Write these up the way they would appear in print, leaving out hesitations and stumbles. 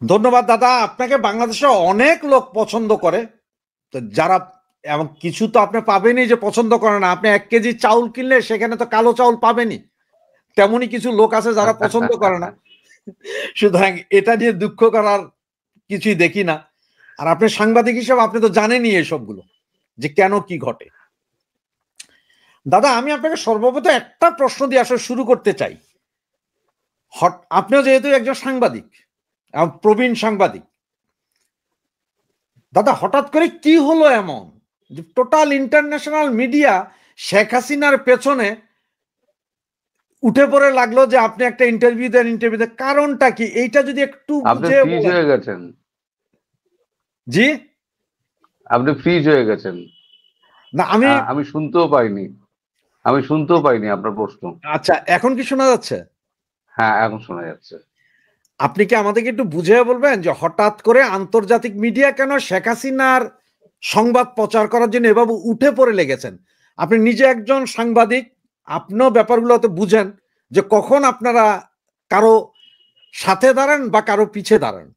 ধন্যবাদ দাদা। আপনাকে বাংলাদেশে অনেক লোক পছন্দ করে। তো যারা এবং কিছু তো আপনি পাবেনই যে পছন্দ করে না। আপনি ১ কেজি চাউল কিনলে সেখানে তো কালো চাউল পাবেনই। তেমনই কিছু লোক আছে যারা পছন্দ করে না। সুতরাং এটা নিয়ে দুঃখ করার কিছুই দেখি না। আর আপনি সাংবাদিক হিসেবে আপনি তো জানেনই এসবগুলো যে কেন কি ঘটে। দাদা আমি আপনাকে সর্বপ্রথম একটা প্রশ্ন দিয়ে আসলে শুরু করতে চাই। আপনিও যেহেতু একজন সাংবাদিক, প্রবীণ সাংবাদিক। দাদা হঠাৎ করে কি হলো এমন যে টোটাল ইন্টারন্যাশনাল মিডিয়া শেখ হাসিনার পেছনে উঠে পড়ে লাগলো যে আপনি একটা ইন্টারভিউ দেন, কারণটা কি এইটা যদি একটু আপনি বুঝে ফ্রিজ বলেন। হয়ে গেছেন। জি আপনি ফ্রিজ হয়ে গেছেন। না আমি আমি শুনতেও পাইনি। আমি শুনতেও পাইনি আপনার প্রশ্ন। আচ্ছা এখন কি শোনা যাচ্ছে? হ্যাঁ, এখন শোনা যাচ্ছে। আপনি কি আমাদেরকে একটু বুঝিয়ে বলবেন যে হঠাৎ করে আন্তর্জাতিক মিডিয়া কেন শেখ হাসিনার সংবাদ প্রচার করার জন্য এভাবে উঠে পড়ে লেগেছেন? আপনি নিজে একজন সাংবাদিক, আপনিও ব্যাপারগুলো তো বুঝেন যে কখন আপনারা কারো সাথে দাঁড়ান বা কারো পিছে দাঁড়ান।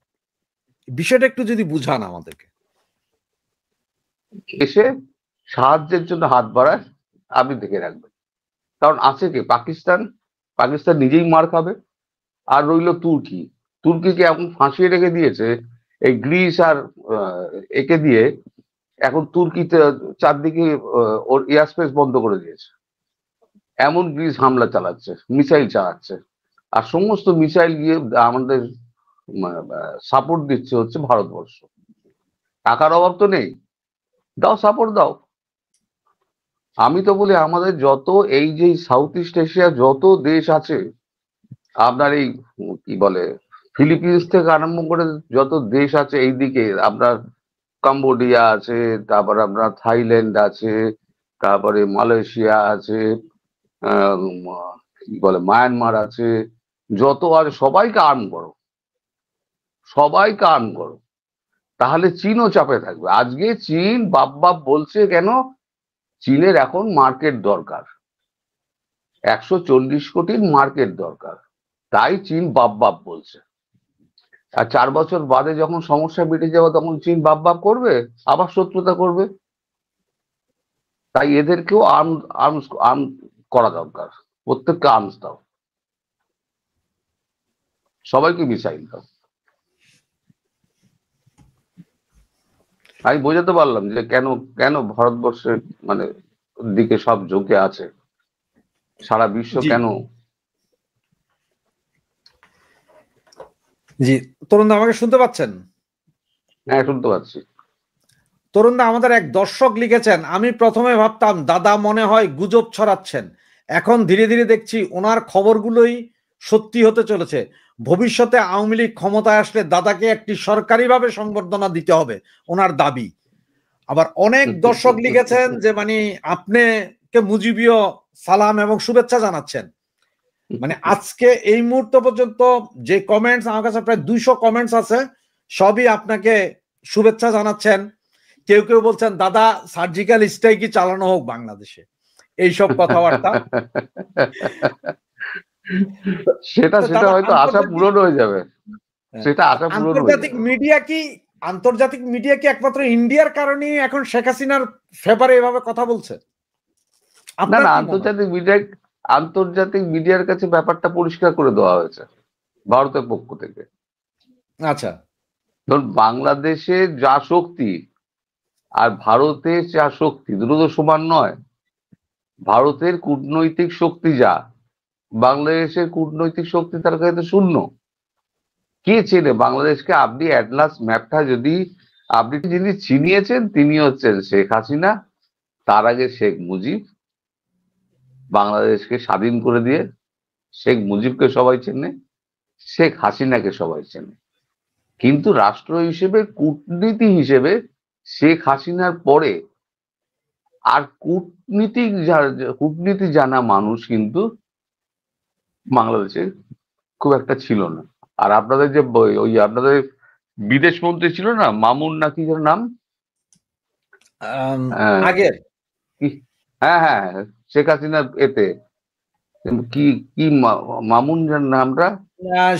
বিষয়টা একটু যদি বুঝান আমাদেরকে। এসে সাহায্যের জন্য হাত বাড়ায়, আপনি দেখে রাখবেন। কারণ আছে কি, পাকিস্তান। পাকিস্তান নিজেই মার খাবে। আর রইল তুর্কি। তুর্কিকে এখন ফাঁসিয়ে রেখে দিয়েছে এই গ্রিস আর আহ, একে দিয়ে। এখন তুর্কিতে চারদিকে ওর এয়ার স্পেস বন্ধ করে দিয়েছে। এমন গ্রিস হামলা চালাচ্ছে, মিসাইল চালাচ্ছে। আর সমস্ত মিসাইল গিয়ে আমাদের সাপোর্ট দিচ্ছে হচ্ছে ভারতবর্ষ। টাকার অভাব তো নেই, দাও সাপোর্ট দাও। আমি তো বলি আমাদের যত এই যে সাউথ ইস্ট এশিয়া যত দেশ আছে, আপনার এই কি বলে ফিলিপিন্স থেকে আরম্ভ করে যত দেশ আছে এইদিকে, আপনার কম্বোডিয়া আছে, তারপর আপনার থাইল্যান্ড আছে, তারপরে মালয়েশিয়া আছে, উম, কি বলে মায়ানমার আছে, যত আছে সবাইকে আর্ম করো, সবাইকে আর্ম করো। তাহলে চীনও চাপে থাকবে। আজকে চীন বাপ বাপ বলছে কেন? চীনের এখন মার্কেট দরকার, 140 কোটির মার্কেট দরকার। তাই চীন বাপ বাপ বলছে। আর 4 বছর বাদে যখন সমস্যা মিটে যাবে তখন চীন বাপ বাপ করবে, আবার শত্রুতা করবে। তাই এদেরকেও আর্মস আর্ম করা দরকার। প্রত্যেককে আর্মস দাও, সবাইকে মিসাইল দাও। আমি বোঝাতে পারলাম যে কেন কেন ভারতবর্ষের মানে দিকে সব ঝুঁকে আছে, সারা বিশ্ব জি কেন। জি তরুণদা আমাকে শুনতে পাচ্ছেন? হ্যাঁ, শুনতে পাচ্ছি। তরুণদা আমাদের এক দর্শক লিখেছেন, আমি প্রথমে ভাবতাম দাদা মনে হয় গুজব ছড়াচ্ছেন, এখন ধীরে ধীরে দেখছি ওনার খবরগুলোই সত্যি হতে চলেছে। ভবিষ্যতে আওয়ামী লীগ ক্ষমতায় আসলে দাদাকে একটি সরকারিভাবে সংবর্ধনা দিতে হবে, ওনার দাবি। আবার অনেক দর্শক লিখেছেন যে মানে আপনিকে মুজিবীয় সালাম এবং শুভেচ্ছা জানাচ্ছেন। মানে আজকে এই মুহূর্ত পর্যন্ত যে কমেন্টস আমার কাছে প্রায় 200 কমেন্টস আছে, সবই আপনাকে শুভেচ্ছা জানাচ্ছেন। কেউ কেউ বলছেন দাদা সার্জিক্যাল স্ট্রাইকই চালানো হোক বাংলাদেশে, এইসব কথাবার্তা। সেটা তো সেটা দাদা হয়তো আশা আন্তর্জাতিক পূরণ হয়ে যাবে। সেটা আশা পূরণ হয়ে আন্তর্জাতিক যাবে। মিডিয়া কি আন্তর্জাতিক মিডিয়া কি একমাত্র ইন্ডিয়ার কারণেই এখন শেখ হাসিনার ফেভারে এভাবে কথা বলছে? না আপনার না, কি মনে হয়? আন্তর্জাতিক মিডিয়ার কাছে ব্যাপারটা পরিষ্কার করে দেওয়া হয়েছে ভারতের পক্ষ থেকে। আচ্ছা ধরুন বাংলাদেশে যা শক্তি আর ভারতে যা শক্তি, দুটো তো সমান নয়। ভারতের কূটনৈতিক শক্তি যা, বাংলাদেশের কূটনৈতিক শক্তি তার কাছে শূন্য। কে চেনে বাংলাদেশকে? আপনি অ্যাটলাস ম্যাপটা যদি আপনি যিনি চিনিয়েছেন তিনি হচ্ছেন শেখ হাসিনা, তার আগে শেখ মুজিব। বাংলাদেশকে স্বাধীন করে দিয়ে শেখ মুজিবকে সবাই চেনে, শেখ হাসিনাকে সবাই চেনে। কিন্তু রাষ্ট্র হিসেবে, কূটনীতি হিসেবে শেখ হাসিনার পরে আর কূটনীতি জানা মানুষ কিন্তু বাংলাদেশে খুব একটা ছিল না। আর আপনাদের যে ওই আপনাদের বিদেশ মন্ত্রী ছিল না, মামুন নাকি যার নাম, আহ, আগের কি- হ্যাঁ হ্যাঁ হ্যাঁ, শেখ হাসিনার এতে কি কি মামুন যার নামটা,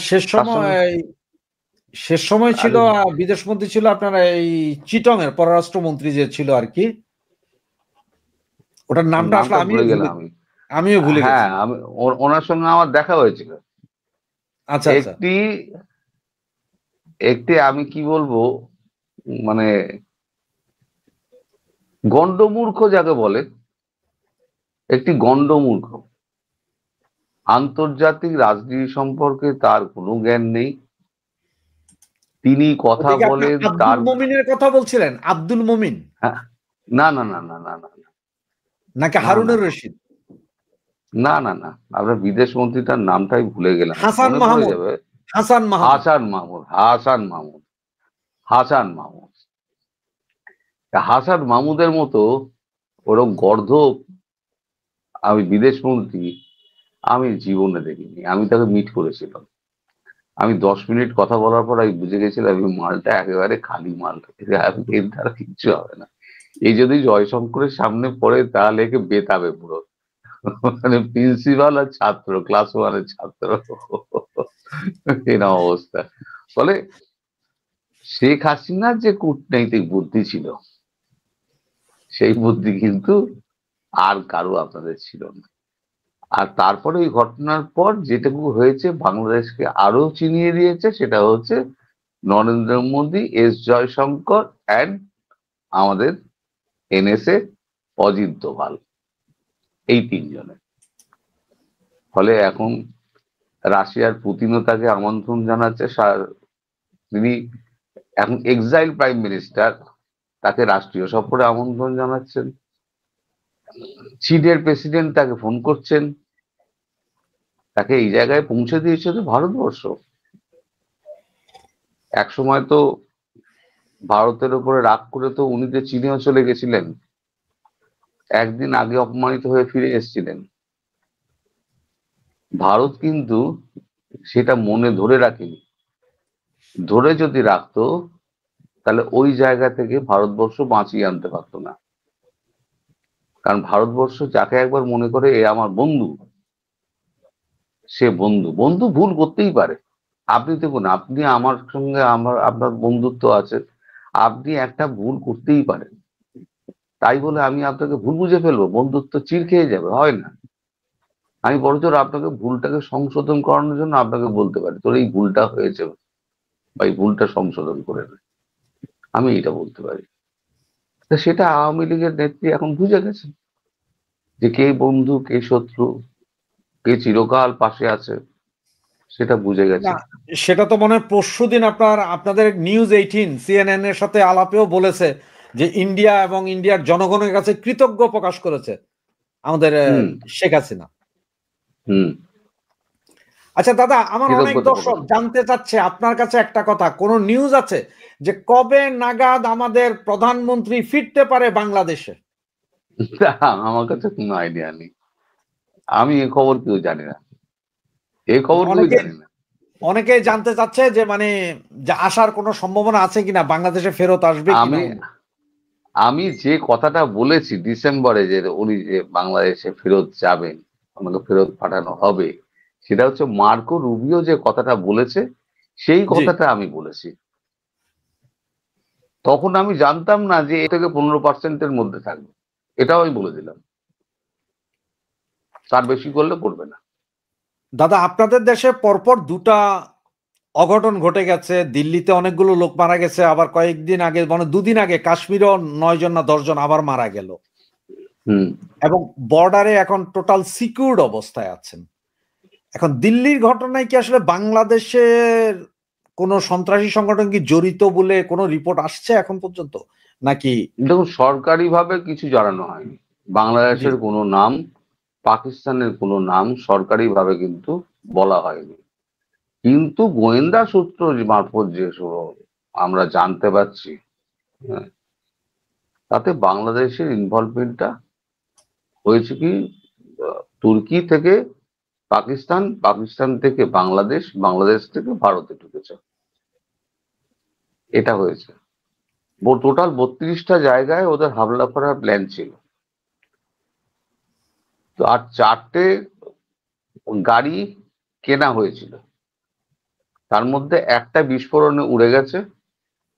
শেষ তার সঙ্গে সময় শেষ সময় ছিল আরে বিদেশমন্ত্রী ছিল আপনার এই চিটং এর পররাষ্ট্রমন্ত্রী যে ছিল আর কি, ওটার নামটা আসলে নামটা ভুলে গেলাম আমি। আমিও ভুলে গেছি। হ্যাঁ, আমি ওনার সঙ্গে আমার দেখা হয়েছিল। আচ্ছা আচ্ছা। একটি একটি আমি কি বলবো, মানে গন্ডমূর্খ যাকে বলে, একটি গন্ডমূর্খ। আন্তর্জাতিক রাজনীতি সম্পর্কে তার কোনো জ্ঞান নেই। তিনি কথা ওটা কি আপনি বলেন আব্দুল তার। মমিনের কথা বলছিলেন? আব্দুল মমিন হ্যাঁ, না না না না না না নাকি না না হারুনুর না রশিদ? না না না, আপনার বিদেশ মন্ত্রীটার নামটাই ভুলে গেলাম, হাসান মনে পড়ে মাহমুদ। যাবে। হাসান মাহমুদ। হাসান মাহমুদ, হাসান মাহমুদ, হাসান মাহমুদ। হাসান মাহমুদের মতো ওরকম গর্ধপ আমি বিদেশ মন্ত্রী আমি জীবনে দেখিনি। আমি তাকে মিট করেছিলাম। আমি 10 মিনিট কথা বলার পর আমি বুঝে গেছিলাম এই মালটা একেবারে খালি মাল, এর দ্বারা কিচ্ছু হবে না। এই যদি জয়শঙ্করের সামনে পড়ে তাহলে একে বেতাবে পুরো, মানে প্রিন্সিপাল আর ছাত্র, ক্লাস ওয়ানের ছাত্র, এরকম অবস্থা। ফলে শেখ হাসিনার যে কূটনৈতিক বুদ্ধি ছিল, সেই বুদ্ধি কিন্তু আর কারো আপনাদের ছিল না। আর তারপরে এই ঘটনার পর যেটুকু হয়েছে বাংলাদেশকে আরো চিনিয়ে দিয়েছে, সেটা হচ্ছে নরেন্দ্র মোদী, এস জয়শঙ্কর অ্যান্ড আমাদের এনএসএ অজিত দোভাল, এই তিনজনে। ফলে এখন রাশিয়ার পুতিনও তাকে আমন্ত্রণ জানাচ্ছে। তিনি এখন এক্সাইল প্রাইম মিনিস্টার, তাকে রাষ্ট্রীয় সফরে আমন্ত্রণ জানাচ্ছেন। চীনের প্রেসিডেন্ট তাকে ফোন করছেন। তাকে এই জায়গায় পৌঁছে দিয়েছে তো ভারতবর্ষ। এক সময় তো ভারতের উপরে রাগ করে তো উনি তো চীনেও চলে গেছিলেন, একদিন আগে অপমানিত হয়ে ফিরে এসেছিলেন। ভারত কিন্তু সেটা মনে ধরে রাখেনি। ধরে যদি রাখতো তাহলে ওই জায়গা থেকে ভারতবর্ষ বাঁচিয়ে আনতে পারতো না। কারণ ভারতবর্ষ যাকে একবার মনে করে এ আমার বন্ধু, সে বন্ধু। বন্ধু ভুল করতেই পারে। আপনি দেখুন, আপনি আমার সঙ্গে আপনার বন্ধুত্ব আছে, আপনি একটা ভুল করতেই পারেন, তাই বলে আমি আপনাকে ভুল বুঝে ফেলবো, বন্ধুত্ব চির খেয়ে যাবে? হয় না। আমি বরঞ্চ আপনাকে ভুলটাকে সংশোধন করানোর জন্য আপনাকে বলতে পারি তোর এই ভুলটা হয়েছে, বা এই ভুলটা সংশোধন করে নে, আমি এটা বলতে পারি। তা সেটা আওয়ামী লীগের নেত্রী এখন বুঝে গেছে যে কে বন্ধু কে শত্রু, কে চিরকাল পাশে আছে, সেটা বুঝে না, গেছে। সেটা তো মনে হয় পরশুদিন আপনাদের নিউজ 18 সিএনএন এর সাথে আলাপেও বলেছে যে ইন্ডিয়া এবং ইন্ডিয়ার জনগণের কাছে কৃতজ্ঞ প্রকাশ করেছে আমাদের হুম শেখ হাসিনা। হুম। আচ্ছা দাদা, আমার অনেক কৃতজ্ঞতা দর্শক প্রকাশ জানতে চাচ্ছে আপনার কাছে একটা কথা, কোন নিউজ আছে যে কবে নাগাদ আমাদের প্রধানমন্ত্রী ফিরতে পারে বাংলাদেশে? করছে। আমার কাছে কোনো আইডিয়া নেই, আমি এ খবর কেউ জানি না, এই খবর কেউ অনেকে জানি না। অনেকে জানতে চাচ্ছে যে মানে যে আসার কোনো সম্ভাবনা আছে কিনা, বাংলাদেশে ফেরত আসবে কিনা আমি উনি। আমি যে কথাটা বলেছি ডিসেম্বরে যে উনি যে বাংলাদেশে ফেরত যাবেন, আমাকে ফেরত পাঠানো হবে, সেটা হচ্ছে মার্কো রুবিও যে কথাটা বলেছে, সেই জি। কথাটা আমি বলেছি। তখন আমি জানতাম না যে এ থেকে 15%-এর মধ্যে থাকবে, এটাও আমি বলে দিলাম, তার বেশি করলে করবে না। দাদা, আপনাদের দেশে পরপর দুটা অঘটন ঘটে গেছে, দিল্লিতে অনেকগুলো লোক মারা গেছে, আবার কয়েকদিন আগে মানে 2 দিন আগে কাশ্মীরেও 9 জন না 10 জন আবার মারা গেল, হুম। এবং বর্ডারে এখন টোটাল সিকিউরড অবস্থায় আছেন। এখন দিল্লির ঘটনায় কি আসলে বাংলাদেশের কোন সন্ত্রাসী সংগঠন কি জড়িত বলে কোনো রিপোর্ট আসছে এখন পর্যন্ত নাকি? দেখুন, সরকারি ভাবে কিছু জানানো হয়নি। জি। বাংলাদেশের কোনো নাম, পাকিস্তানের কোনো নাম সরকারি ভাবে কিন্তু বলা হয়নি। কিন্তু গোয়েন্দা সূত্র মারফত যে আমরা জানতে পারছি, হ্যাঁ, তাতে বাংলাদেশের ইনভলভমেন্টটা হয়েছে কি, তুর্কি থেকে পাকিস্তান, পাকিস্তান থেকে বাংলাদেশ, বাংলাদেশ থেকে ভারতে ঢুকেছে, এটা হয়েছে। টোটাল 32টা জায়গায় ওদের হামলা করার প্ল্যান ছিল। তো আর 4টে গাড়ি কেনা হয়েছিল, তার মধ্যে একটা বিস্ফোরণে উড়ে গেছে,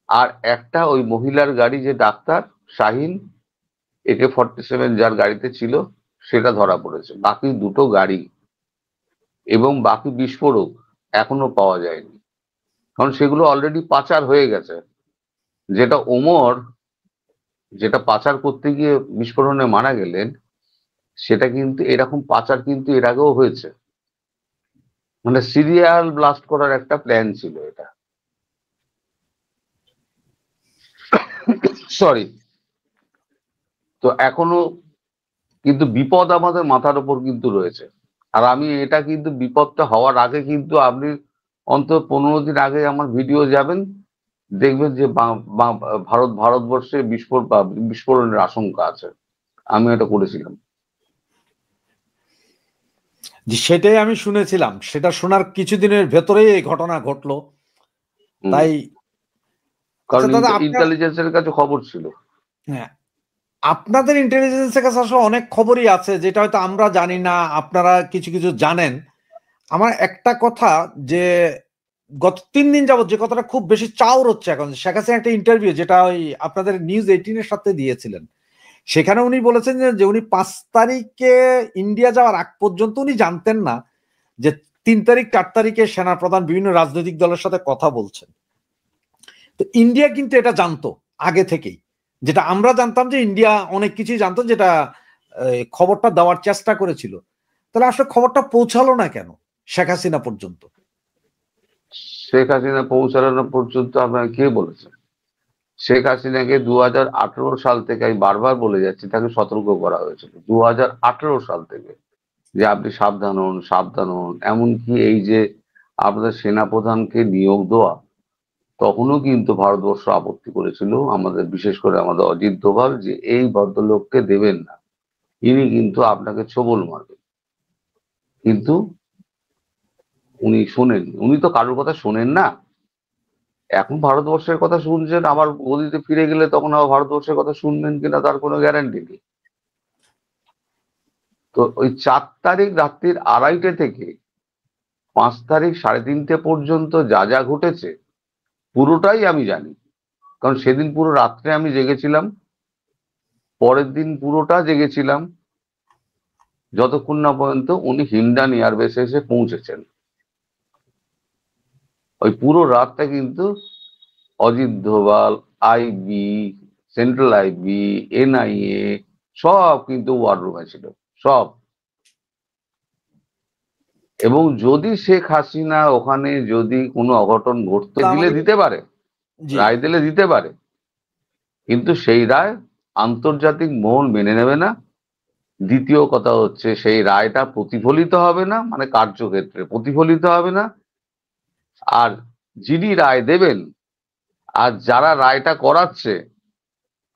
আর একটা ওই মহিলার গাড়ি, যে ডাক্তার শাহিন AK-47 যার গাড়িতে ছিল, সেটা ধরা পড়েছে। বাকি দুটো গাড়ি এবং বাকি বিস্ফোরক এখনো পাওয়া যায়নি, কারণ সেগুলো অলরেডি পাচার হয়ে গেছে। যেটা ওমর, যেটা পাচার করতে গিয়ে বিস্ফোরণে মারা গেলেন, সেটা কিন্তু এরকম পাচার কিন্তু এর আগেও হয়েছে। মানে সিরিয়াল ব্লাস্ট করার একটা প্ল্যান ছিল এটা। সরি। তো এখনো কিন্তু বিপদ আমাদের মাথার উপর কিন্তু রয়েছে। আর আমি এটা কিন্তু বিপদটা হওয়ার আগে কিন্তু আপনি অন্তত 15 দিন আগে আমার ভিডিও যাবেন, দেখবেন যে ভারতবর্ষে বিস্ফোরণের আশঙ্কা আছে। আমি এটা করেছিলাম। যে সেটাই আমি শুনেছিলাম, সেটা শোনার কিছুদিনের ভেতরেই এই ঘটনা ঘটলো। তাই কারণ আচ্ছা দাদা, আপনার ইন্টেলিজেন্সের কাছে খবর ছিল। হ্যাঁ, আপনাদের ইন্টেলিজেন্সের কাছে আসলে অনেক খবরই আছে যেটা হয়তো আমরা জানি না, আপনারা কিছু কিছু জানেন। আমার একটা কথা, যে গত 3 দিন যাবত যে কথাটা খুব বেশি চাউর হচ্ছে এখন, শেখ হাসিনা একটা ইন্টারভিউ যেটা ওই আপনাদের News 18-এর সাথে দিয়েছিলেন, সেখানে উনি বলেছেন যে উনি 5 তারিখে ইন্ডিয়া যাওয়ার আগ পর্যন্ত উনি জানতেন না যে 3 তারিখ 4 তারিখে সেনাপ্রধান বিভিন্ন রাজনৈতিক দলের সাথে কথা বলছেন। তো ইন্ডিয়া কিন্তু এটা জানতো আগে থেকেই, যেটা আমরা জানতাম যে ইন্ডিয়া অনেক কিছুই জানতো, যেটা খবরটা দেওয়ার চেষ্টা করেছিল। তাহলে আসলে খবরটা পৌঁছালো না কেন শেখ হাসিনা পর্যন্ত? শেখ হাসিনা পৌঁছানো পর্যন্ত আপনার কে বলেছে? শেখ হাসিনাকে 2018 সাল থেকে, আমি বারবার বলে যাচ্ছি, তাকে সতর্ক করা হয়েছিল 2018 সাল থেকে, যে আপনি সাবধান হন, সাবধান হন। এমনকি এই যে আপনাদের সেনাপ্রধানকে নিয়োগ দেওয়া, তখনও কিন্তু ভারতবর্ষ আপত্তি করেছিল, আমাদের বিশেষ করে আমাদের অজিত দোভাল, যে এই ভদ্রলোককে দেবেন না, ইনি কিন্তু আপনাকে ছোবল মারবেন। কিন্তু উনি শোনেন, উনি তো কারোর কথা শোনেন না। এখন ভারতবর্ষের কথা শুনছেন, আবার গদিতে ফিরে গেলে তখন আবার ভারতবর্ষের কথা শুনবেন কিনা তার কোনো গ্যারান্টি নেই। তো ওই 4 তারিখ রাত্রির 2:30 থেকে 5 তারিখ 3:30 পর্যন্ত যা যা ঘটেছে পুরোটাই আমি জানি, কারণ সেদিন পুরো রাত্রে আমি জেগেছিলাম, পরের দিন পুরোটা জেগেছিলাম, যতক্ষণ না পর্যন্ত উনি হিন্ডান এয়ারবেসে এসে পৌঁছেছেন। ওই পুরো রাতটা কিন্তু Ajit Doval, IB, central IB, NIA সব কিন্তু ওয়ার রুমে ছিল, সব। এবং যদি শেখ হাসিনা ওখানে যদি কোনো অঘটন ঘটতে দিলে দিতে পারে, জি, রায় দিলে দিতে পারে, কিন্তু সেই রায় আন্তর্জাতিক মহল মেনে নেবে না। দ্বিতীয় কথা হচ্ছে, সেই রায়টা প্রতিফলিত হবে না, মানে কার্যক্ষেত্রে প্রতিফলিত হবে না। আর যিনি রায় দেবেন আর যারা রায়টা করাচ্ছে,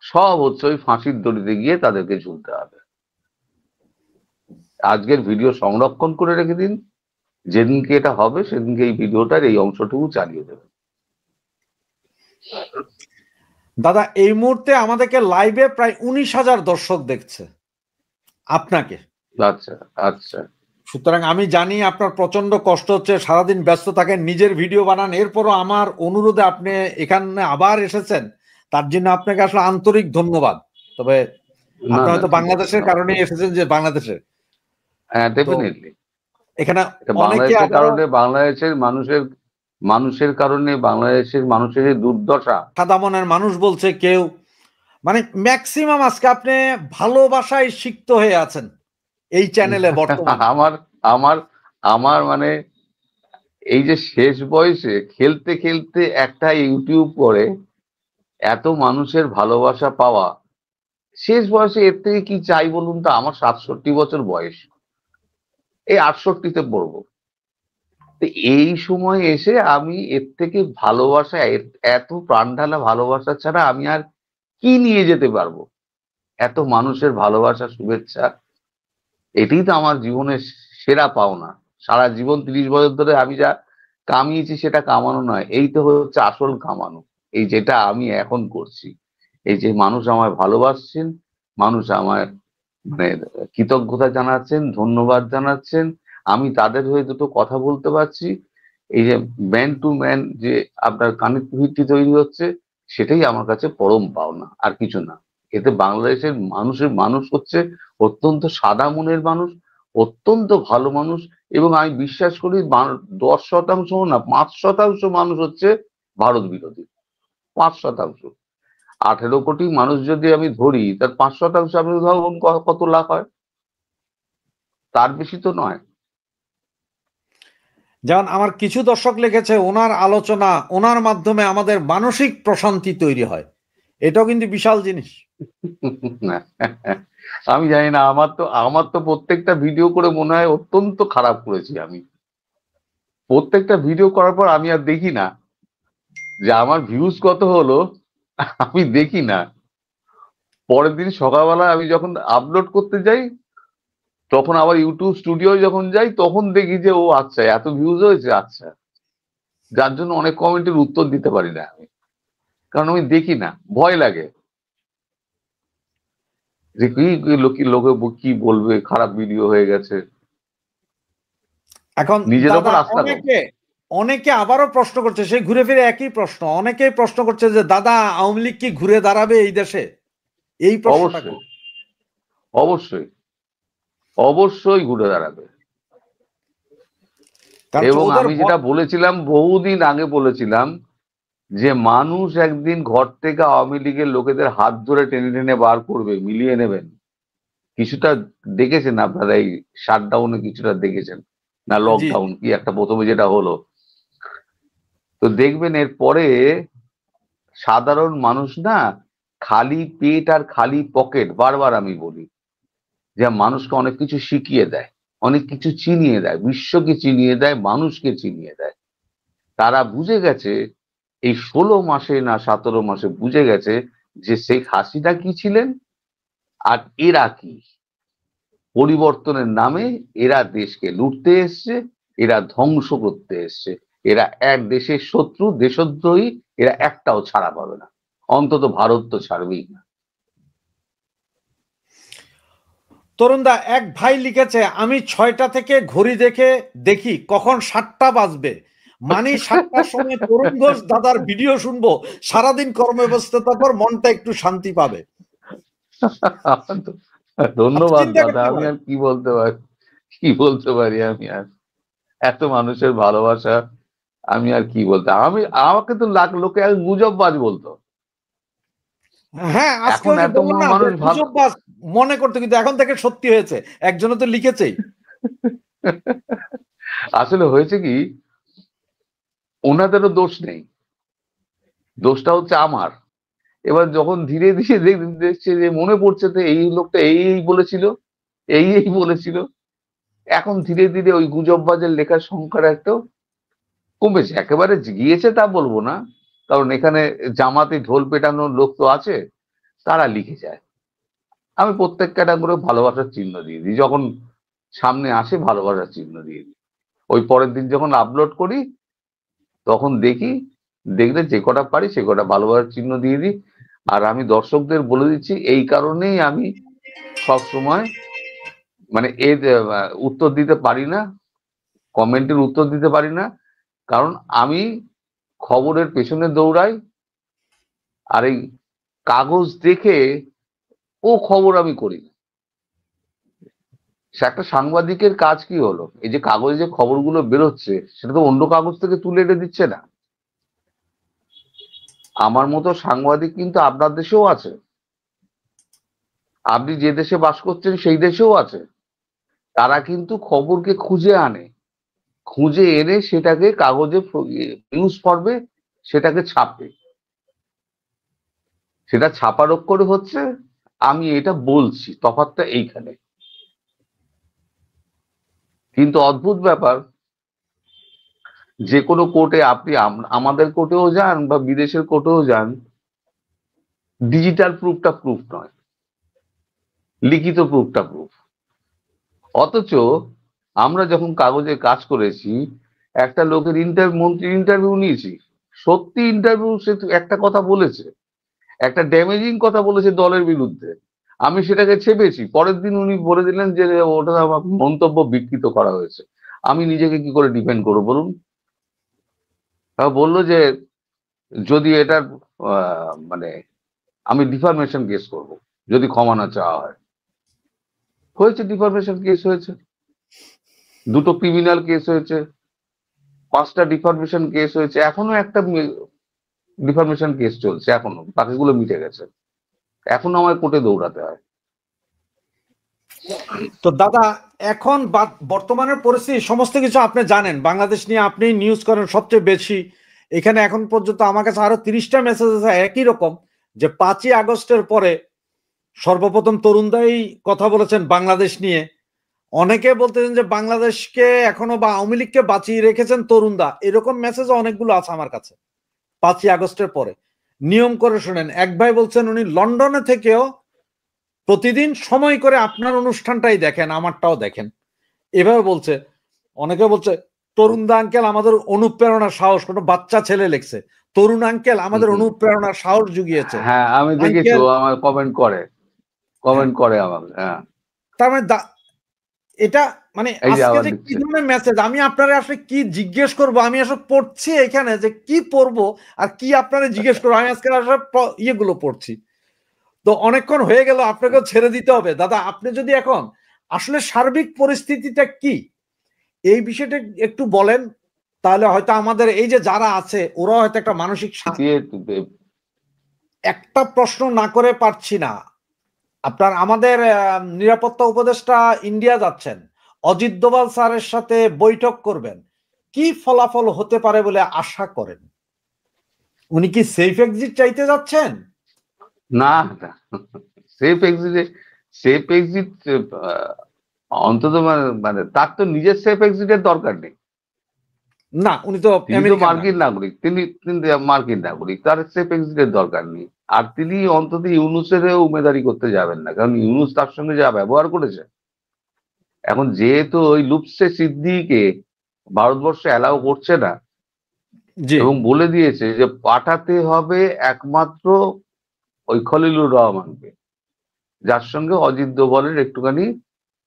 সব হচ্ছে ওই ফাঁসির দড়িতে গিয়ে তাদেরকে ঝুলতে হবে। আজকের ভিডিও সংরক্ষণ করে রেখে দিন, যেদিনকে এটা হবে সেদিনকে এই ভিডিওটার এই অংশটুকু চালিয়ে দেবেন। দাদা এই মুহূর্তে আমাদেরকে লাইভে প্রায় 19,000 দর্শক দেখছে আপনাকে। আচ্ছা, আচ্ছা। সুতরাং আমি জানি আপনার প্রচন্ড কষ্ট হচ্ছে, সারাদিন ব্যস্ত থাকেন, নিজের ভিডিও বানান, এরপরও আমার অনুরোধে আপনি এখানে আবার এসেছেন, তার জন্য আপনাকে আসলে আন্তরিক ধন্যবাদ। তবে না, আপনি না, হয়তো ঠিক আছে, বাংলাদেশের কারণে এসেছেন, যে বাংলাদেশে হ্যাঁ, তো ডেফিনেটলি। এখানে এটা অনেকে বাংলাদেশের আবারও কারণে, মানুষের কারণে, বাংলাদেশের মানুষের যে দুর্দশা। সাদা মনের মানুষ বলছে কেউ, মানে ম্যাক্সিমাম আজকে আপনি ভালোবাসায় সিক্ত হয়ে আছেন এই চ্যানেলে বর্তমানে। আমার আমার আমার মানে এই যে শেষ বয়সে খেলতে খেলতে একটা ইউটিউব করে এত মানুষের ভালোবাসা পাওয়া, শেষ বয়সে এর থেকে কি চাই বলুন তো? আমার 67 বছর বয়স, এই 68-তে পড়বো। তো এই সময় এসে আমি এর থেকে ভালোবাসা, এত প্রাণ ঢালা ভালোবাসা ছাড়া আমি আর কি নিয়ে যেতে পারবো? এত মানুষের ভালোবাসা, শুভেচ্ছা, এটাই তো আমার জীবনের সেরা পাওনা। সারা জীবন 30 বছর ধরে আমি যা কামিয়েছি সেটা কামানো নয়, এই তো হচ্ছে আসল কামানো, এই যেটা আমি এখন করছি। এই যে মানুষ আমায় ভালোবাসছেন, মানুষ আমায় মানে কৃতজ্ঞতা জানাচ্ছেন, ধন্যবাদ জানাচ্ছেন, আমি তাদের হয়ে দুটো কথা বলতে পারছি, এই যে ম্যান টু ম্যান যে আপনার কানেক্টিভিটি তৈরি হচ্ছে, সেটাই আমার কাছে পরম পাওনা, আর কিছু না। এতে বাংলাদেশের মানুষ হচ্ছে অত্যন্ত সাদা মনের মানুষ, অত্যন্ত ভালো মানুষ, এবং আমি বিশ্বাস করি 10% না 5% মানুষ হচ্ছে ভারত বিরোধী। 5%। 18 কোটি মানুষ যদি আমি ধরি, তার 5% আপনি ধরুন কত লাখ হয়, তার বেশি তো নয়। যেমন আমার কিছু দর্শক লিখেছে ওনার আলোচনা, ওনার মাধ্যমে আমাদের মানসিক প্রশান্তি তৈরি হয়। এটাও কিন্তু বিশাল জিনিস। আমি জানি না, আমার তো প্রত্যেকটা ভিডিও করে মনে হয় অত্যন্ত খারাপ করেছি আমি। প্রত্যেকটা ভিডিও করার পর আমি আর দেখি না যে আমার ভিউজ কত হলো, আমি দেখি না। পরের দিন সকালবেলা আমি যখন আপলোড করতে যাই, তখন আবার ইউটিউব স্টুডিও যখন যাই, তখন দেখি যে ও আচ্ছা এত ভিউজ হয়েছে, আচ্ছা। যার জন্য অনেক কমেন্টের উত্তর দিতে পারি না আমি, কারণ আমি দেখি না, ভয় লাগে যে লোকে লোকে কি বলবে, খারাপ ভিডিও হয়ে গেছে। এখন নিজের দাদা ওপর আস্থা কম। অনেকে অনেকে আবারও প্রশ্ন করছে, সেই ঘুরে ফিরে একই প্রশ্ন, অনেকেই প্রশ্ন করছে যে দাদা আওয়ামী লীগ কি ঘুরে দাঁড়াবে এই দেশে? এই প্রশ্নটা অবশ্যই, করছে। অবশ্যই, অবশ্যই ঘুরে দাঁড়াবে। কারণ এবং ওদের আমি যেটা বলেছিলাম, বহুদিন আগে বলেছিলাম, যে মানুষ একদিন ঘর থেকে আওয়ামী লীগের লোকেদের হাত ধরে টেনে টেনে বার করবে, মিলিয়ে নেবেন। কিছুটা দেখেছেন আপনারা, এই শাটডাউনে কিছুটা দেখেছেন না, জি লকডাউন কি একটা প্রথমে যেটা হলো, তো দেখবেন এরপরে সাধারণ মানুষ না, খালি পেট আর খালি পকেট, বারবার আমি বলি, যে মানুষকে অনেক কিছু শিখিয়ে দেয়, অনেক কিছু চিনিয়ে দেয়, বিশ্বকে চিনিয়ে দেয়, মানুষকে চিনিয়ে দেয়। তারা বুঝে গেছে এই 16 মাসে না 17 মাসে, বুঝে গেছে যে শেখ হাসিনা কি ছিলেন আর এরা কি। পরিবর্তনের নামে এরা দেশকে লুটতে এসছে, এরা ধ্বংস করতে এসছে, এরা এক দেশের শত্রু, দেশদ্রোহী, এরা একটাও ছাড়া পাবে না, অন্তত ভারত তো ছাড়বেই না। তরুণদা, এক ভাই লিখেছে আমি 6টা থেকে ঘড়ি দেখে দেখি কখন 7টা বাজবে, মানে 7টার সময় তরুণ ঘোষ দাদার ভিডিও শুনবো, সারাদিন কর্মব্যস্ততার পর মনটা একটু শান্তি পাবে। আপনি ধন্যবাদ চিন্তা দাদা, করতে আমি পারেন। আর কি বলতে পারি, কি বলতে পারি আমি আর, এত মানুষের ভালোবাসা, আমি আর কি বলতে, আমাকে তো লোকে আর গুজববাজ বলতো। হ্যাঁ, আজকে এখন ওই যে এত বললাম না যে মানুষ ভালো। গুজববাজ মনে করতে, কিন্তু এখন থেকে সত্যি হয়েছে, একজনে তো লিখেছেই। আসলে হয়েছে কি, ওনাদেরও দোষ নেই, দোষটা হচ্ছে আমার। এবার যখন ধীরে ধীরে দেখছে যে মনে পড়ছে, তো এই লোকটা এই বলেছিল, এই বলেছিল, এখন ধীরে ধীরে ওই গুজববাজের লেখার সংখ্যাটা একটু কমেছে। একেবারে গিয়েছে তা বলবো না, কারণ এখানে জামাতে ঢোল পেটানোর লোক তো আছে, তারা লিখে যায়। আমি প্রত্যেকটা করে ভালোবাসার চিহ্ন দিয়ে দিই, যখন সামনে আসে ভালোবাসার চিহ্ন দিয়ে দিই। ওই পরের দিন যখন আপলোড করি, তখন দেখি, দেখলে যে কটা পারি সে কটা ভালোবাসার চিহ্ন দিয়ে দিই। আর আমি দর্শকদের বলে দিচ্ছি, এই কারণেই আমি সব সময় মানে এর উত্তর দিতে পারি না, কমেন্টের উত্তর দিতে পারি না, কারণ আমি খবরের পেছনে দৌড়াই, আর এই কাগজ দেখে ও খবর আমি করি না। সে একটা সাংবাদিকের কাজ কি হলো, এই যে কাগজে যে খবরগুলো বেরোচ্ছে, সেটা তো অন্য কাগজ থেকে তুলে এনে দিচ্ছে না। আমার মতো সাংবাদিক কিন্তু আপনার দেশেও আছে, আপনি যে দেশে বাস করছেন সেই দেশেও আছে। তারা কিন্তু খবরকে খুঁজে আনে, খুঁজে এনে সেটাকে কাগজে নিউজ ফর্মে সেটাকে ছাপে, সেটা ছাপার অক্ষরে হচ্ছে, আমি এটা বলছি, তফাৎটা এইখানে। কিন্তু অদ্ভুত ব্যাপার, যে কোনো কোর্টে আপনি আমাদের কোর্টেও যান বা বিদেশের কোর্টেও যান, ডিজিটাল প্রুফটা প্রুফ নয়, লিখিত প্রুফটা প্রুফ। অথচ আমরা যখন কাগজে কাজ করেছি, একটা লোকের মন্ত্রীর ইন্টারভিউ নিয়েছি, সত্যি ইন্টারভিউ, সে একটা কথা বলেছে, একটা ড্যামেজিং কথা বলেছে দলের বিরুদ্ধে, আমি সেটাকে ছেপেছি, পরের দিন উনি বলে দিলেন যে ওটা আমার মন্তব্য বিকৃত করা হয়েছে। আমি নিজেকে কি করে ডিফেন্ড করবো বলুন? তারা বললো যে যদি এটার মানে আমি ডিফরমেশন কেস করব যদি ক্ষমা না চাওয়া হয়। হয়েছে, ডিফরমেশন কেস হয়েছে, 2টো ক্রিমিনাল কেস হয়েছে, 5টা ডিফরমেশন কেস হয়েছে, এখনো একটা ডিফরমেশন কেস চলছে, এখনো বাকিগুলো মিটে গেছে, এখনো আমায় কোর্টে দৌড়াতে হয়। তো দাদা, এখন বর্তমানের পরিস্থিতি সমস্ত কিছু আপনি জানেন, বাংলাদেশ নিয়ে আপনি নিউজ করেন সবচেয়ে বেশি। এখানে এখন পর্যন্ত আমার কাছে আরো 30টা মেসেজ আছে একই রকম, যে 5ই আগস্টের পরে সর্বপ্রথম তরুণদাই কথা বলেছেন বাংলাদেশ নিয়ে। অনেকে বলতেছেন যে বাংলাদেশকে এখনো বা আওয়ামী লীগকে বাঁচিয়ে রেখেছেন তরুণদা, এরকম মেসেজ অনেকগুলো আছে আমার কাছে 5ই আগস্টের পরে। নিয়ম করে শুনেন, এক ভাই বলছেন উনি লন্ডনে থেকেও প্রতিদিন সময় করে আপনার অনুষ্ঠানটাই দেখেন, আমারটাও দেখেন, এভাবে বলছে। অনেকে বলছে তরুণ আঙ্কেল আমাদের অনুপ্রেরণার সাহস, কোনো বাচ্চা ছেলে লিখছে তরুণ আঙ্কেল আমাদের অনুপ্রেরণার সাহস জুগিয়েছে। হ্যাঁ, আমি দেখেছি, আঙ্কেল, ও আমার কমেন্ট করে, হ্যাঁ, আমাকে। হ্যাঁ, তার মানে এটা মানে এই যে আজকে আবার যে কি দিচ্ছে। ধরনের মেসেজ, আমি আপনারা আসলে কি জিজ্ঞেস করবো, আমি আসলে পড়ছি এখানে যে কি পড়বো আর কি আপনারা জিজ্ঞেস করবো, আমি আজকে আসলে ইয়েগুলো পড়ছি। তো অনেকক্ষণ হয়ে গেল, আপনাকেও ছেড়ে দিতে হবে। দাদা, আপনি যদি এখন আসলে সার্বিক পরিস্থিতিটা কি এই বিষয়টা একটু বলেন, তাহলে হয়তো আমাদের এই যে যারা আছে ওরাও হয়তো একটা মানসিক একটা প্রশ্ন না করে পারছি না। আপনার আমাদের নিরাপত্তা উপদেষ্টা ইন্ডিয়া যাচ্ছেন, অজিত দোভাল স্যারের সাথে বৈঠক করবেন, কি ফলাফল হতে পারে বলে আশা করেন? উনি কি সেফ এক্সিট চাইতে যাচ্ছেন? না, না, সেফ এক্সিটে, সেফ এক্সিট অন্তত মানে তার তো নিজের সেফ এক্সিটের দরকার নেই। না, উনি তো তিনি তো আমেরিকান মার্কিন নাগরিক। নাগরিক, তিনি তিনি মার্কিন নাগরিক, তার সেফ এক্সিটের দরকার নেই। আর তিনি অন্তত ইউনুসেরও উমেদারি করতে যাবেন না, কারণ ইউনুস তার সঙ্গে যা ব্যবহার করেছে। এখন যেহেতু ওই লুপসে সিদ্দিকে ভারতবর্ষ অ্যালাউ করছে না, জি, এবং বলে দিয়েছে যে পাঠাতে হবে একমাত্র ওই খলিলুর রহমানকে, যার সঙ্গে অজিত দোভালের একটুখানি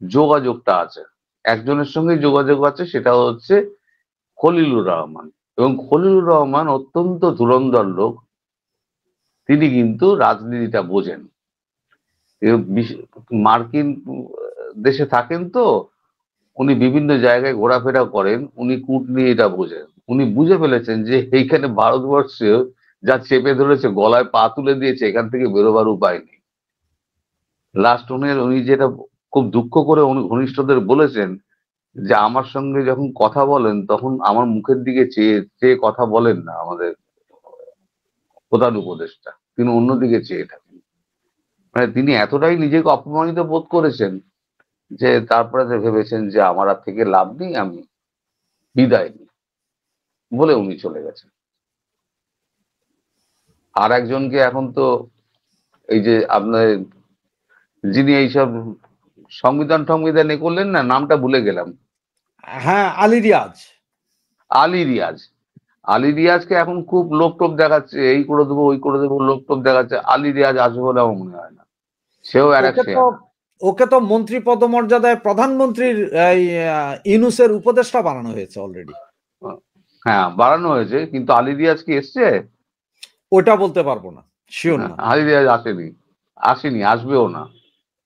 যোগাযোগটা আছে। একজনের সঙ্গে যোগাযোগ আছে, সেটা হচ্ছে খলিলুর রহমান। এবং খলিলুর রহমান অত্যন্ত ধুরন্ধর লোক, তিনি কিন্তু রাজনীতিটা বোঝেন। মার্কিন দেশে থাকেন তো, উনি বিভিন্ন জায়গায় ঘোরাফেরা করেন, উনি কূটনীতিটা বোঝেন। উনি বুঝে ফেলেছেন যে এইখানে ভারতবর্ষে যা চেপে ধরেছে, গলায় পা তুলে দিয়েছে, এখান থেকে বেরোবার উপায় নেই। লাস্ট উনি যেটা খুব দুঃখ করে উনি ঘনিষ্ঠদের বলেছেন, যে আমার সঙ্গে যখন কথা বলেন তখন আমার মুখের দিকে চেয়ে চেয়ে কথা বলেন না আমাদের প্রধান উপদেষ্টা, তিনি অন্যদিকে চেয়ে থাকেন। মানে তিনি এতটাই নিজেকে অপমানিত বোধ করেছেন যে তারপরে ভেবেছেন যে আমার আর থেকে লাভ নেই, আমি বিদায় নিই বলে উনি চলে গেছেন। আর একজনকে এখন তো এই যে আপনার যিনি এইসব সংবিধান টংবিধান এ করলেন না, নামটা ভুলে গেলাম, হ্যাঁ, আলী রিয়াজ। আলী রিয়াজ। আলী রিয়াজকে এখন খুব লোক টোপ দেখাচ্ছে, এই করে দেবো ওই করে দেবো, লোক টোপ দেখাচ্ছে। আলী রিয়াজ আসবে বলে আমার মনে হয় না, সেও আর এক ওকে তো শেয়ানা। ওকে তো মন্ত্রী পদমর্যাদায় প্রধানমন্ত্রীর এই ইউনুসের উপদেষ্টা বানানো হয়েছে অলরেডি। হ্যাঁ, বাড়ানো হয়েছে, কিন্তু আলী রিয়াজ কি এসছে? ওটা বলতে পারবো না, শিওর না। আলী রিয়াজ আসেনি, আসেনি, আসবেও না।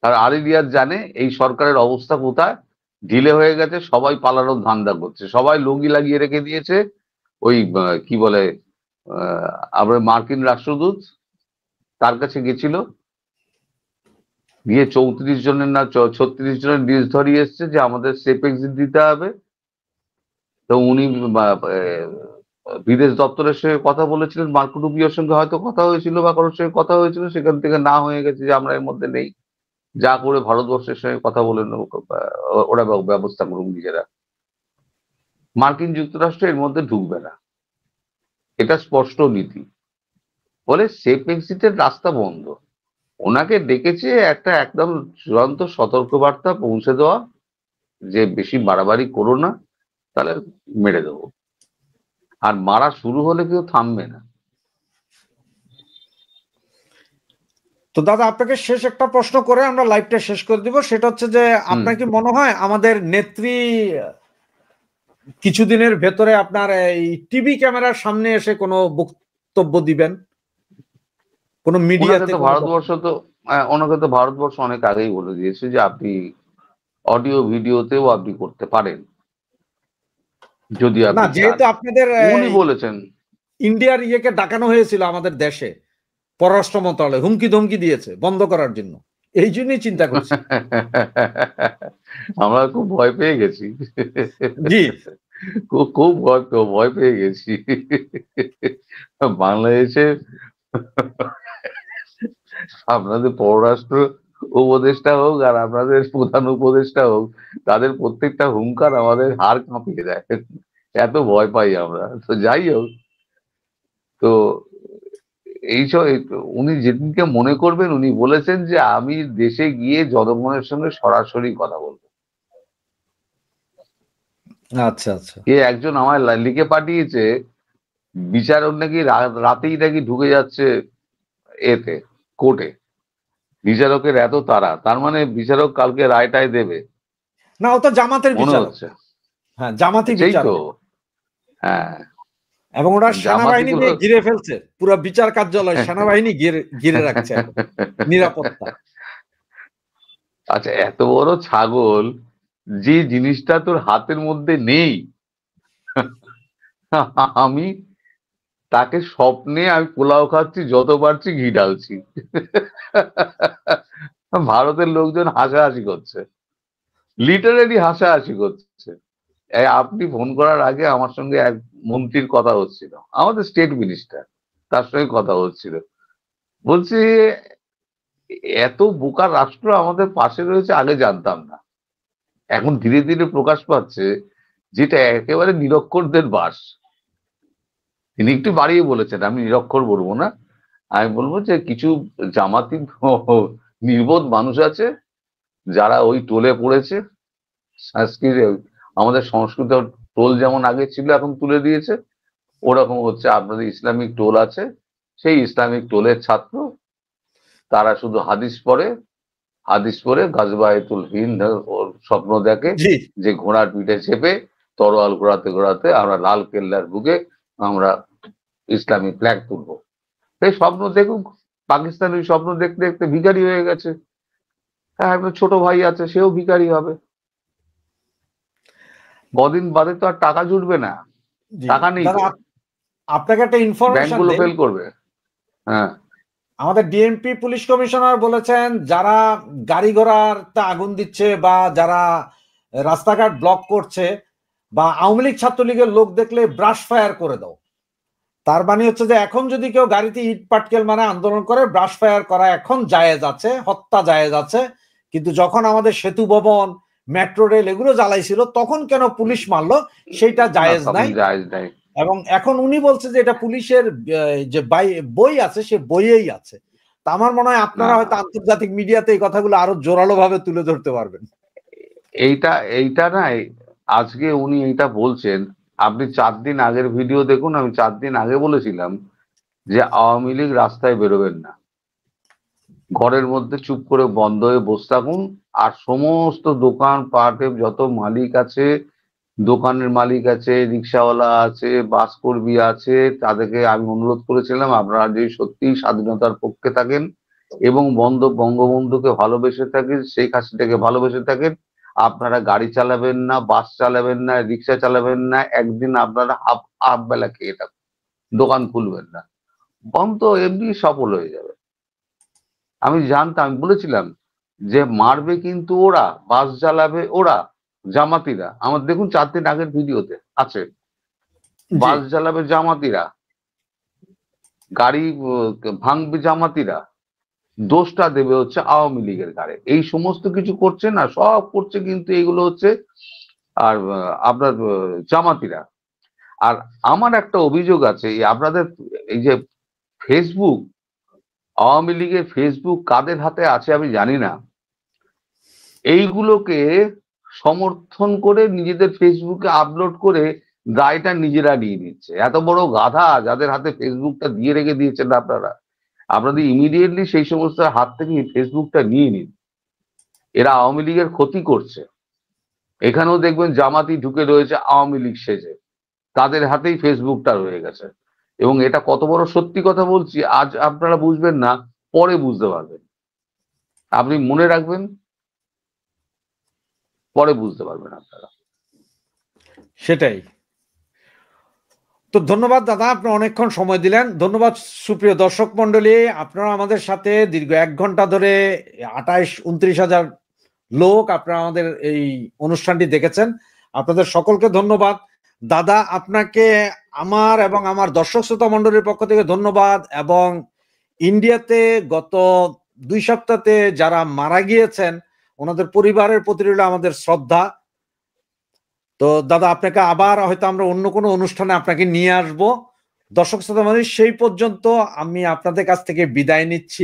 আর আলী রিয়াজ জানে এই সরকারের অবস্থা কোথায়, ঢিলে হয়ে গেছে, সবাই পালানোর ধান্দা করছে, সবাই লুঙ্গি লাগিয়ে রেখে দিয়েছে। ওই কি বলে, আমরা মার্কিন রাষ্ট্রদূত তার কাছে গেছিল, গিয়ে 34 জনের না 36 জনের লিস্ট ধরিয়ে এসছে যে আমাদের সেফ এক্সিট দিতে হবে। তো উনি বিদেশ দপ্তরের সঙ্গে কথা বলেছিলেন, মার্কো রুবিওর সঙ্গে হয়তো কথা হয়েছিল বা কারোর সঙ্গে কথা হয়েছিল, সেখান থেকে না হয়ে গেছে যে আমরা এর মধ্যে নেই, যা করে ভারতবর্ষের সঙ্গে কথা বলে নেবো, ওরা ব্যবস্থা করুক নিজেরা। মার্কিন যুক্তরাষ্ট্র এর মধ্যে ঢুকবে না, এটা স্পষ্ট নীতি। বলে সেফ এক্সিটের রাস্তা বন্ধ। ওনাকে ডেকেছে একটা একদম চূড়ান্ত সতর্কবার্তা পৌঁছে দেওয়া, যে বেশি বাড়াবাড়ি করো না, তাহলে মেরে দেবো। আর মারা শুরু হলে কেউ থামবে না। তো দাদা, আপনাকে শেষ একটা প্রশ্ন করে আমরা লাইভটা শেষ করে দিব, সেটা হচ্ছে যে আপনার কি মনে হয় আমাদের নেত্রী কিছুদিনের ভেতরে আপনার এই টিভি ক্যামেরার সামনে এসে কোনো বক্তব্য দিবেন, কোনো ওনাকে মিডিয়াতে তো ভারতবর্ষ তো ওনাকে তো ভারতবর্ষ অনেক আগেই বলে দিয়েছে যে আপনি অডিও ভিডিওতেও আপনি করতে পারেন যদি না, আপনি চান। যেহেতু আপনাদের উনি বলেছেন। ইন্ডিয়ার ইয়েকে ডাকানো হয়েছিল আমাদের দেশে, পররাষ্ট্র মন্ত্রণালয় হুমকি ধমকি দিয়েছে বন্ধ করার জন্য, এই জন্যই চিন্তা করছি। আমরা খুব ভয় পেয়ে গেছি। জি। খুব খুব ভয় পেয়ে গেছি। বাংলাদেশে আপনাদের পররাষ্ট্র উপদেষ্টা হোক আর আপনাদের প্রধান উপদেষ্টা হোক, তাদের প্রত্যেকটা হুঙ্কার আমাদের হাড় কাঁপিয়ে দেয়, এত ভয় পাই আমরা। তো যাই হোক, তো এইসব উনি যেদিনকে মনে করবেন, উনি বলেছেন যে আমি দেশে গিয়ে জনগণের সঙ্গে সরাসরি কথা বলবো। আচ্ছা আচ্ছা। কে একজন আমায় লিখে পাঠিয়েছে বিচারক নাকি রাতেই নাকি ঢুকে যাচ্ছে এতে, কোর্টে। বিচারকের এত তাড়া, তার মানে বিচারক কালকে রায়টায় দেবে না, ও তো জামাতের মনে বিচারক। হচ্ছে। হ্যাঁ, জামাতি সেই তো। বিচারক। হ্যাঁ। এবং ওরা জামাতি সেনাবাহিনী গুলো। দিয়ে ঘিরে ফেলছে, পুরো বিচার কার্যালয় সেনাবাহিনী ঘিরে ঘিরে রাখছে এখন, নিরাপত্তা। আচ্ছা, এত বড় ছাগল, যে জিনিসটা তোর হাতের মধ্যে নেই, আমি তাকে স্বপ্নে আমি পোলাও খাচ্ছি, যত পারছি ঘি ঢালছি। ভারতের লোকজন হাসাহাসি করছে, লিটারেলি হাসাহাসি করছে। আপনি ফোন করার আগে আমার সঙ্গে এক মন্ত্রীর কথা হচ্ছিল, আমাদের স্টেট মিনিস্টার, তার সঙ্গে কথা হচ্ছিল। বলছি, এত বোকা রাষ্ট্র আমাদের পাশে রয়েছে, আগে জানতাম না, এখন ধীরে ধীরে প্রকাশ পাচ্ছে যেটা একেবারে নিরক্ষরদের বাস। তিনি একটু বাড়িয়ে বলেছেন, আমি নিরক্ষর বলবো না, আমি বলবো যে কিছু জামাতি নির্বোধ মানুষ আছে যারা ওই টোলে পড়েছে। সংস্কৃতি, আমাদের সংস্কৃত টোল যেমন আগে ছিল এখন তুলে দিয়েছে, ওরকম হচ্ছে আপনাদের ইসলামিক টোল আছে, সেই ইসলামিক টোলের ছাত্র, তারা শুধু হাদিস পড়ে গাজবায়তুল হিন্দ ওর স্বপ্ন দেখে জি। যে ঘোড়ার পিঠে চেপে তরোয়াল ঘোরাতে ঘোরাতে আমরা লাল কেল্লার বুকে আমরা ইসলামী ফ্ল্যাগ তুলবো। সেই স্বপ্ন দেখুক, পাকিস্তান ওই স্বপ্ন দেখতে দেখতে ভিখারি হয়ে গেছে। হ্যাঁ, একটা ছোট ভাই আছে, সেও ভিখারি হবে। কদিন বাদে তো আর টাকা জুটবে না, জি টাকা নেই তো, দাদা, আপনাকে একটা ইনফরমেশন ব্যাংকগুলো দেই। ফেল করবে। হ্যাঁ। আমাদের ডিএমপি পুলিশ কমিশনার বলেছেন, যারা গাড়ি ঘোড়াতে আগুন দিচ্ছে বা যারা রাস্তাঘাট ব্লক করছে বা আওয়ামী লীগ ছাত্রলীগের লোক দেখলে ব্রাশ ফায়ার করে দাও। তার মানে হচ্ছে যে এখন যদি কেউ গাড়িতে ইট পাটকেল মানে আন্দোলন করে, ব্রাশ ফায়ার করা এখন জায়েজ আছে, হত্যা জায়েজ আছে। কিন্তু যখন আমাদের সেতু ভবন, মেট্রো রেল এগুলো জ্বালাইছিল, তখন কেন পুলিশ মারলো, সেইটা না, জায়েজ তখন নাই। জায়েজ নাই। এবং এখন উনি বলছে যে এটা পুলিশের যে বই আছে, সে বইয়েই আছে। তা আমার মনে হয় না, আপনারা হয়তো আন্তর্জাতিক মিডিয়াতে এই কথাগুলো আরো জোরালো ভাবে তুলে ধরতে পারবেন। এইটা এইটা নাই, আজকে উনি এইটা বলছেন। আপনি 4 দিন আগের ভিডিও দেখুন, আমি 4 দিন আগে বলেছিলাম যে আওয়ামী লীগ রাস্তায় বেরোবেন না, ঘরের মধ্যে চুপ করে বন্ধ হয়ে বসে থাকুন। আর সমস্ত দোকান পাটে যত মালিক আছে, দোকানের মালিক আছে, রিক্সাওয়ালা আছে, বাস কর্মী আছে, তাদেরকে আমি অনুরোধ করেছিলাম আপনারা যদি সত্যি স্বাধীনতার পক্ষে থাকেন এবং বঙ্গবন্ধুকে ভালোবেসে থাকেন, শেখ হাসিনাকে ভালোবেসে থাকেন, আপনারা গাড়ি চালাবেন না, বাস চালাবেন না, রিক্সা চালাবেন না, একদিন আপনারা হাফ হাফ বেলা খেয়ে থাকুন, দোকান খুলবেন না, বন্ধ এমনি সফল হয়ে যাবে। আমি জানতাম, আমি বলেছিলাম যে মারবে কিন্তু ওরা, বাস জ্বালাবে ওরা, জামাতিরা। আমার দেখুন 4 দিন আগের ভিডিওতে আছে, জি। বাস জ্বালাবে জামাতিরা, গাড়ি ভাঙবে জামাতিরা, দোষটা দেবে হচ্ছে আওয়ামী লীগের ঘাড়ে। এই সমস্ত কিছু করছে না, সব করছে কিন্তু এগুলো হচ্ছে আর আপনার জামাতিরা। আর আমার একটা অভিযোগ আছে, এই আপনাদের এই যে ফেসবুক, আওয়ামী লীগের ফেসবুক কাদের হাতে আছে আমি জানি না, এইগুলোকে সমর্থন করে নিজেদের ফেসবুকে আপলোড করে দায়টা নিজেরা নিয়ে নিচ্ছে। এত বড় গাধা যাদের হাতে ফেসবুকটা দিয়ে রেখে দিয়েছেন আপনারা, আপনাদের ইমিডিয়েটলি সেই সমস্ত হাত থেকে ফেসবুকটা নিয়ে নিন। এরা আওয়ামী লীগের ক্ষতি করছে। এখানেও দেখবেন জামাতি ঢুকে রয়েছে আওয়ামী লীগ সেজে, তাদের হাতেই ফেসবুকটা রয়ে গেছে। এবং এটা কত বড় সত্যি কথা বলছি, আজ আপনারা বুঝবেন না, পরে বুঝতে পারবেন। আপনি মনে রাখবেন, পরে বুঝতে পারবেন আপনারা। সেটাই। তো ধন্যবাদ দাদা, আপনি অনেকক্ষণ সময় দিলেন। ধন্যবাদ সুপ্রিয় দর্শক মন্ডলী, আপনারা আমাদের সাথে দীর্ঘ 1 ঘন্টা ধরে 28-29 হাজার লোক আপনারা আমাদের এই অনুষ্ঠানটি দেখেছেন। আপনাদের সকলকে ধন্যবাদ। দাদা, আপনাকে আমার এবং আমার দর্শক শ্রোতা মন্ডলীর পক্ষ থেকে ধন্যবাদ। এবং ইন্ডিয়াতে গত 2 সপ্তাহে যারা মারা গিয়েছেন ওনাদের পরিবারের প্রতি রইল আমাদের শ্রদ্ধা। তো দাদা, আপনাকে আবার হয়তো আমরা অন্য কোনো অনুষ্ঠানে আপনাকে নিয়ে আসবো। দর্শক শ্রোতা মণ্ডলী, সেই পর্যন্ত আমি আপনাদের কাছ থেকে বিদায় নিচ্ছি।